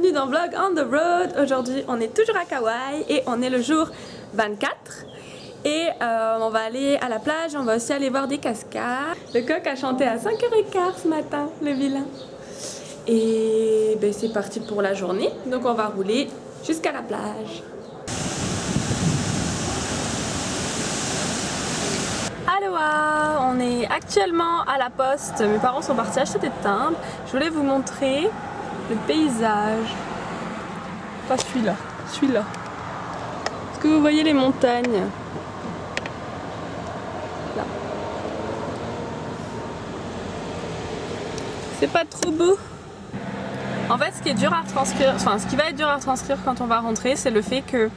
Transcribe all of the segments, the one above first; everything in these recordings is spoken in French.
bienvenue dans Vlog on the Road. Aujourd'hui on est toujours à Kauai et on est le jour 24 et on va aller à la plage, on va aussi aller voir des cascades. Le coq a chanté à 5h15 ce matin, le vilain. Et ben, c'est parti pour la journée, donc on va rouler jusqu'à la plage. Aloha, on est actuellement à la poste, mes parents sont partis acheter des timbres. Je voulais vous montrer le paysage. Pas celui-là, celui-là. Est-ce que vous voyez les montagnes? Là. C'est pas trop beau? En fait, ce qui est dur à retranscrire, enfin ce qui va être dur à retranscrire quand on va rentrer, c'est le fait que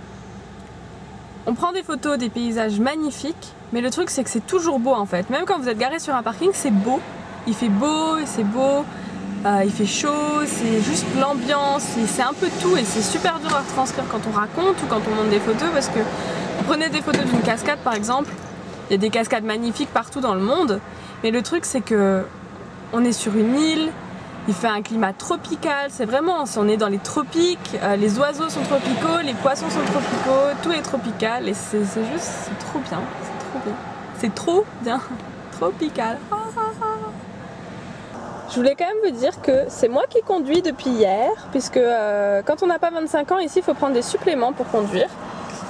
on prend des photos des paysages magnifiques, mais le truc c'est que c'est toujours beau en fait. Même quand vous êtes garé sur un parking, c'est beau. Il fait beau, c'est beau, il fait chaud, c'est juste l'ambiance, c'est un peu tout et c'est super dur à retranscrire quand on raconte ou quand on monte des photos parce que vous prenez des photos d'une cascade par exemple, il y a des cascades magnifiques partout dans le monde, mais le truc c'est que on est sur une île. Il fait un climat tropical, c'est vraiment, on est dans les tropiques, les oiseaux sont tropicaux, les poissons sont tropicaux, tout est tropical et c'est juste, c'est trop bien, c'est trop bien. C'est trop bien, tropical. Je voulais quand même vous dire que c'est moi qui conduis depuis hier, puisque quand on n'a pas 25 ans ici, il faut prendre des suppléments pour conduire.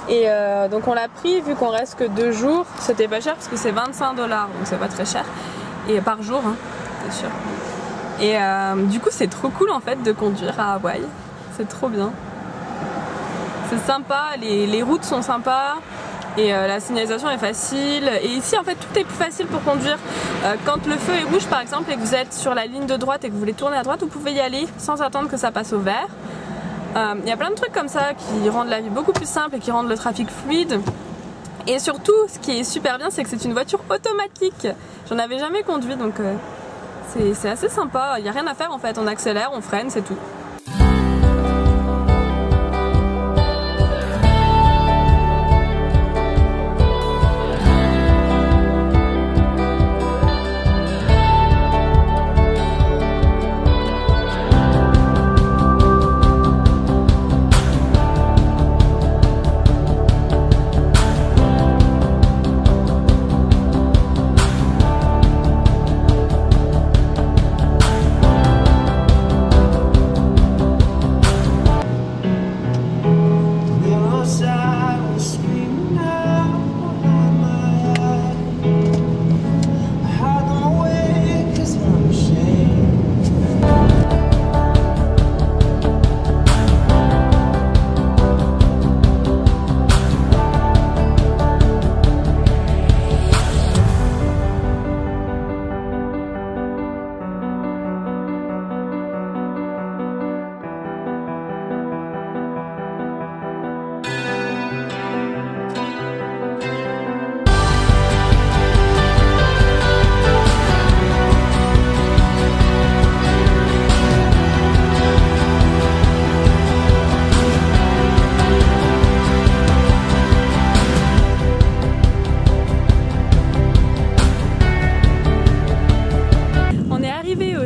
Et donc on l'a pris vu qu'on reste que 2 jours, c'était pas cher parce que c'est 25 $, donc c'est pas très cher, et par jour, hein, c'est sûr. Et du coup c'est trop cool en fait de conduire à Hawaï, c'est trop bien. C'est sympa, les routes sont sympas et la signalisation est facile. Et ici en fait tout est plus facile pour conduire. Quand le feu est rouge par exemple et que vous êtes sur la ligne de droite et que vous voulez tourner à droite, vous pouvez y aller sans attendre que ça passe au vert. Il y a plein de trucs comme ça qui rendent la vie beaucoup plus simple et qui rendent le trafic fluide. Et surtout ce qui est super bien c'est que c'est une voiture automatique. J'en avais jamais conduit donc... c'est assez sympa, il n'y a rien à faire en fait, on accélère, on freine, c'est tout.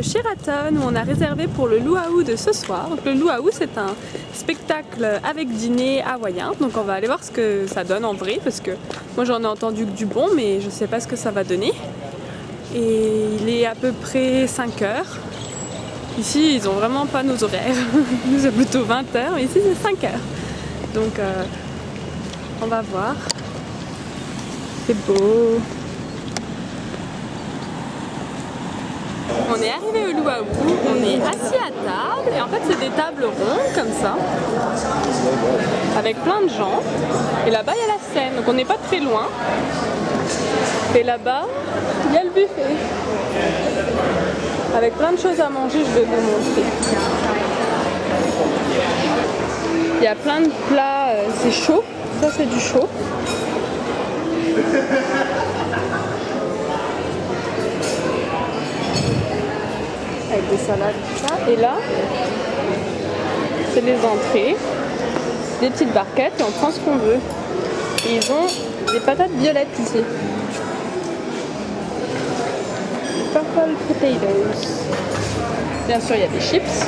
Sheraton où on a réservé pour le luau de ce soir. Donc le luau c'est un spectacle avec dîner hawaïen, donc on va aller voir ce que ça donne en vrai parce que moi j'en ai entendu que du bon mais je sais pas ce que ça va donner. Et il est à peu près 5 h. Ici ils ont vraiment pas nos horaires, nous c'est plutôt 20 h mais ici c'est 5 h. Donc on va voir. C'est beau. On est arrivé au luau, on est assis à table et en fait c'est des tables rondes comme ça avec plein de gens et là-bas il y a la scène donc on n'est pas très loin et là-bas il y a le buffet avec plein de choses à manger, je vais vous montrer. Il y a plein de plats, c'est chaud, ça c'est du chaud. Avec des salades, tout ça. Et là, c'est les entrées, des petites barquettes et on prend ce qu'on veut. Et ils ont des patates violettes ici. Purple potatoes. Bien sûr, il y a des chips.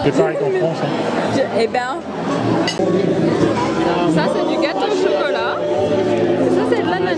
C'est pareil qu'en France. Hein. Eh ben, ça c'est du gâteau au chocolat, et ça c'est de l'ananas.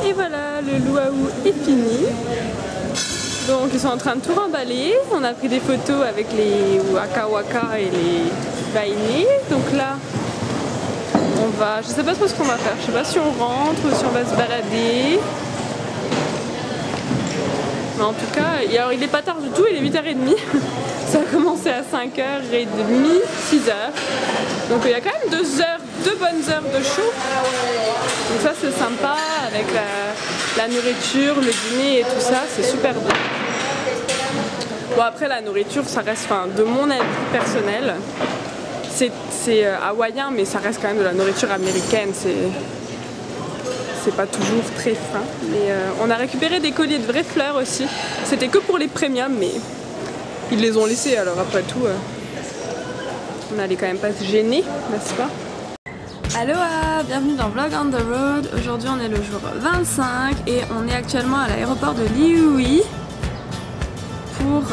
Et voilà, le luau est fini. Donc ils sont en train de tout remballer. On a pris des photos avec les waka waka et les baïnés. Donc là, on va, je sais pas trop ce qu'on va faire. Je sais pas si on rentre ou si on va se balader. Mais en tout cas, alors il est pas tard du tout, il est 8h30. Ça a commencé à 5h30, 6h. Donc il y a quand même 2 bonnes heures de show. Donc ça c'est sympa avec la nourriture, le dîner et tout ça, c'est super bien. Bon après la nourriture ça reste, enfin de mon avis personnel, c'est hawaïen mais ça reste quand même de la nourriture américaine, c'est pas toujours très fin. Mais on a récupéré des colliers de vraies fleurs aussi, c'était que pour les premiums mais ils les ont laissés alors après tout on n'allait quand même pas se gêner, n'est-ce pas? Aloha, bienvenue dans Vlog on the Road. Aujourd'hui on est le jour 25 et on est actuellement à l'aéroport de Liuhi pour